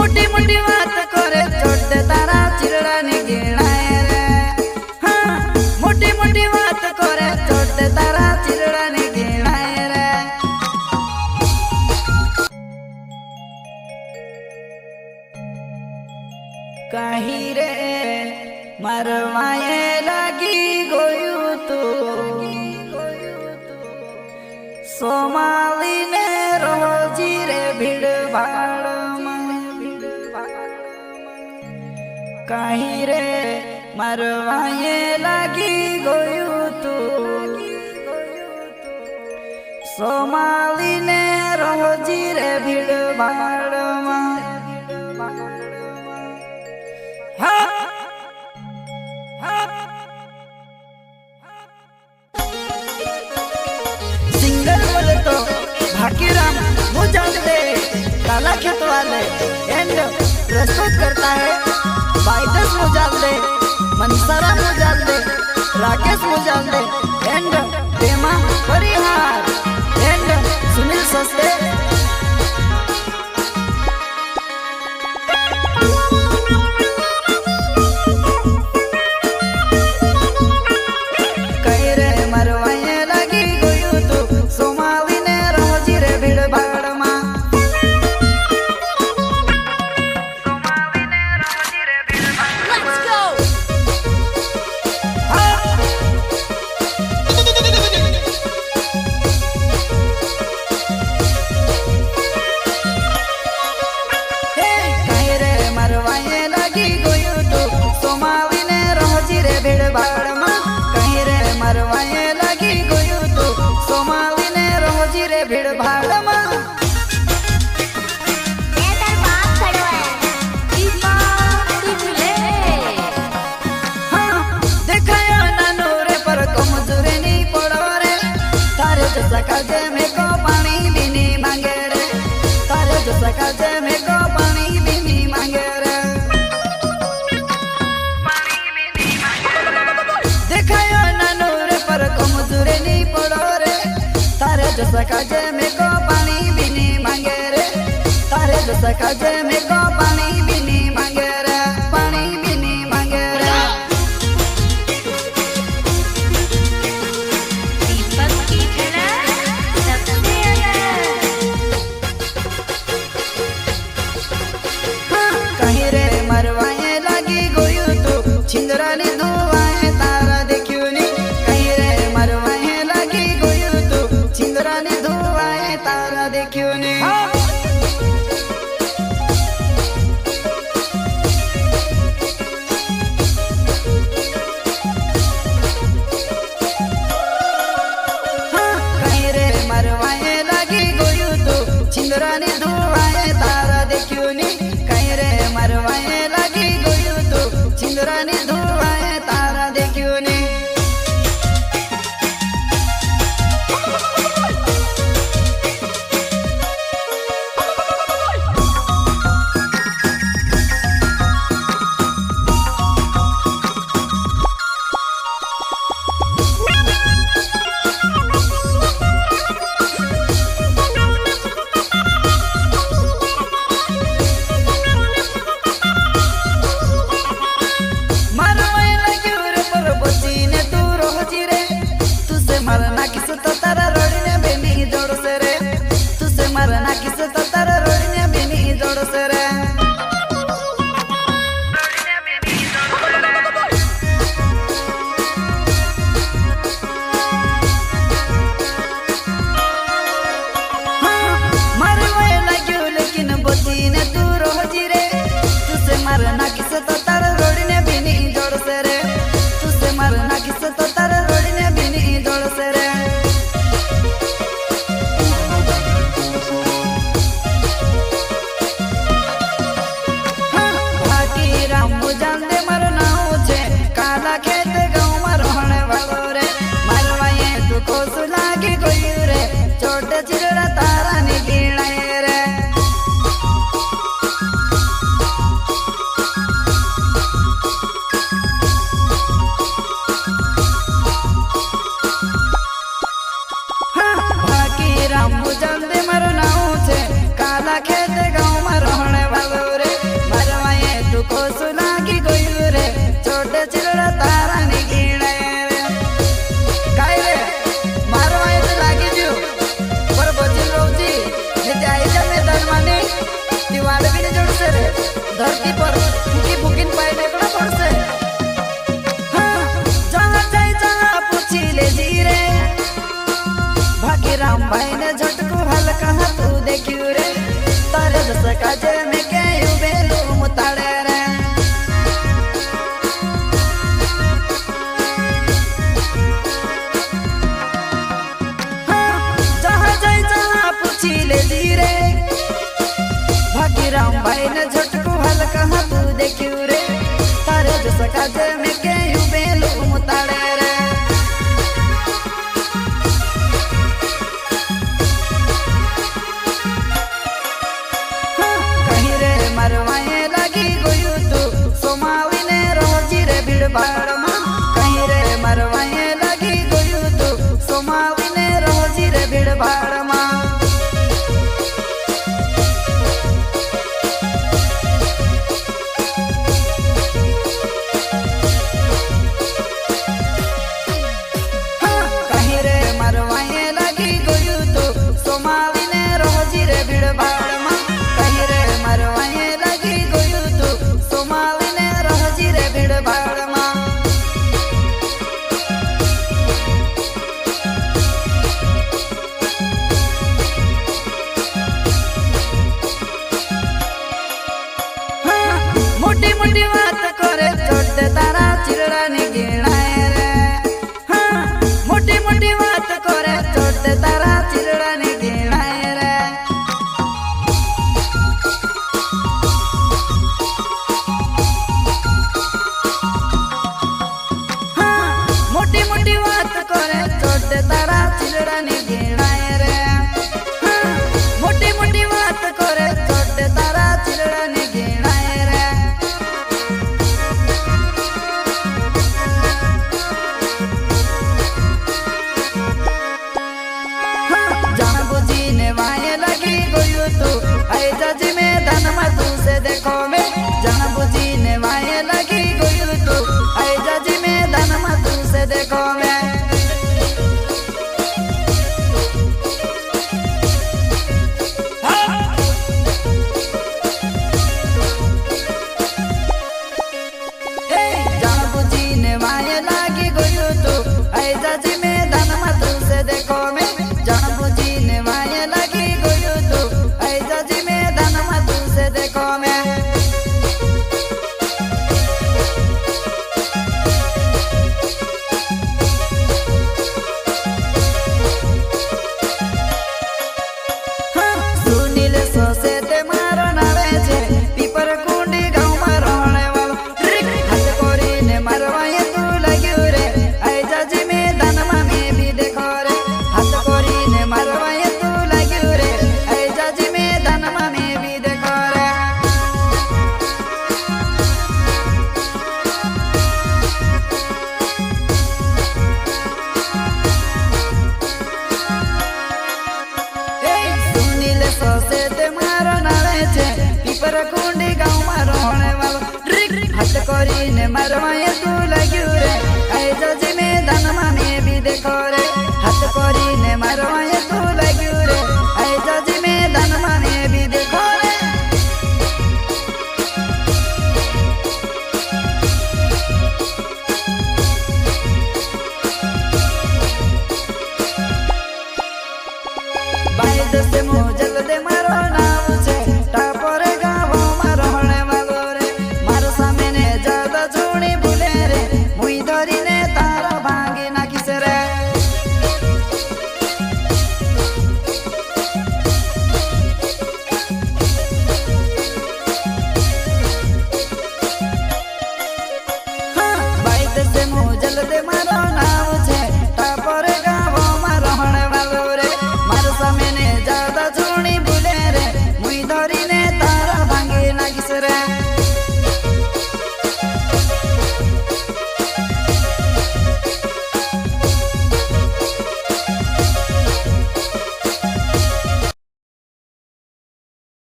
मोटी मोटी बात करे छोड़ दे तारा चिरड़ा ने गिणाए रे। हाँ मोटी मोटी बात करे छोड़ दे तारा चिरड़ा ने गिणाए रे। कहीं रे मरवाए लगी गोयू तू सोमाली ने रोजी रे भीड़ भाड़ कहीं रे मरवाए लगी गोयू तू सोमाली ने रोजी रे भीड़ भाड़ भाकीराम मुजालदे काला खेत वाले एंड प्रस्तुत करता है बाइदस मुजालदे, मनसरा मुजालदे, राकेश मुजालदे एंड पेमा परिहार एंड सुनील सस्ते। मरवाए लगी गोयू तू सोमाली ने रोजी रे भीड़ भाड़ में। सकाजे में को पानी भी नहीं मांगे रे, तारे जो सकाजे में को पानी भी नहीं मांगे रे, पानी भी नहीं मांगे। दिखायो ना नूर पर को मजूरे नहीं पड़ो रे, तारे जो सकाजे में को पानी भी नहीं मांगे रे, तारे जो सकाजे में को पानी भी नहीं मांगे रे, पानी भी नहीं मांगे रे। मरवाए लगी गोयू तू छिंदरानी धुआए तारा देखियो नी। कहीं रे मरवाए लगी गोयू तू छिंदरानी धुआए तारा देखियो नी। कहीं रे मरवाए लगी गोयू तू छिंदरानी धुआए तारा देखियो नी। कहीं रे मरवाए लगी गोयू तू छिंदरानी धुआए तारा देखियो नी। मरना किस तो तारा रोड़ी ने बेनी जोड़ से रे, तुझसे मरना किस तो तारा रोड़ी ने बेनी जोड़ से रे। मरवाए लगी लेकिन बोती ने तू रोजी रे, तुझसे मरना किस तो तारा रोड़ी ने बेनी जोड़ से रे, तुझसे मरना किस तो तारा रोड़ी ने बेनी जोड़ से रे। भाकीराम मुजालदे मरना छे काला खेत गाँव में रहने वालो रे। मरवाए तू को सुलागी गोयू रे छोटे चिरड़ा तारा ने गिणाए रे। भाकीराम मुजालदे मरना छे काला खेत गाँव में रहने वालो रे। साइड माने दीवार भी नहीं जोड़ से रे धरती पर फुकी फुकिन पाए को पड़ से जहाँ जाए जहाँ पूछी ले जी रे भागी राम भाई ने झटको हल्का तू देखियो रे तारे जस काजे में के बेलू मुताड़े रे जहाँ जाए जहाँ पूछी ले जी रे भागी राम भाई ने झटको हल्का तू देखियो रे तारे जस काजे में के बेलू मुताड़े रे मरवाए लगी गोयू तू सोमावी ने रोजी रे भीड़ भाड़ में कहीं रे मरवाए लगी गोयू तू सोमावी ने रोजी रे भीड़ भाड़ में कहीं रे मरवाए लगी गोयू तू सोमावी ने रोजी रे भीड़ भाड़ में कहीं रे मरवाए मोटी मोटी बात करे छोट तारा चिरड़ा ने गिणाए रे मोटी मोटी बात करे छोट तारा चिरड़ा ने गिणाए रे मोटी मोटी बात करे छोट तारा चिरड़ा ने गिणाए रे मोटी मोटी बात करे छोट तारा चिरड़ा ने गिणाए रे जान बुझी ने वाये लगी गोयू तू आए जजी में धन तू से देखो में जान बुझी ने वाये लगी गोयू तू आए जजी में धन तू से देखो में जान बुझी ने वाये लगी गोयू तू आए जजी में धन तू से देखो में जान बुझी ने वाये लगी गोयू तू आए जजी में धन तू से देखो में सुनील सोसे ते मारो नावे छे पीपर कुंडी गाँव में रहने वालो हाथ कोरी ने मारवाए तू लग्यो रे आए जजी में धन में भी देखो रे हाथ कोरी ने मारवाए तू लग्यो रे आए जजी में धन में भी देखो रे सुनील सोसे ते मारो नावे छे पीपर कुंडी गाँव में रहने वालो हाथ कोरी ने मारवाए तू लग्यो रे आए जजी में धन में भी देखो रे हाथ कोरी ने मारवाए तू लग्यो रे आए जजी में धन में भी देखो रे बाइद से मोजल दे मारो नाम छे टापोरे गाँव में रहने वालो रे मारो सामने ने ज्यादा छोड़ी भूले रे मुई धरी ने तारा भांगी नाखिस रे बाइद से मोजल दे मारो नाम छे टापोरे गाँव में रहने वालो रे मारो सामने ज्यादा छोड़ी भूले रे मुई धरी ने तारा भांगी नाखिस रे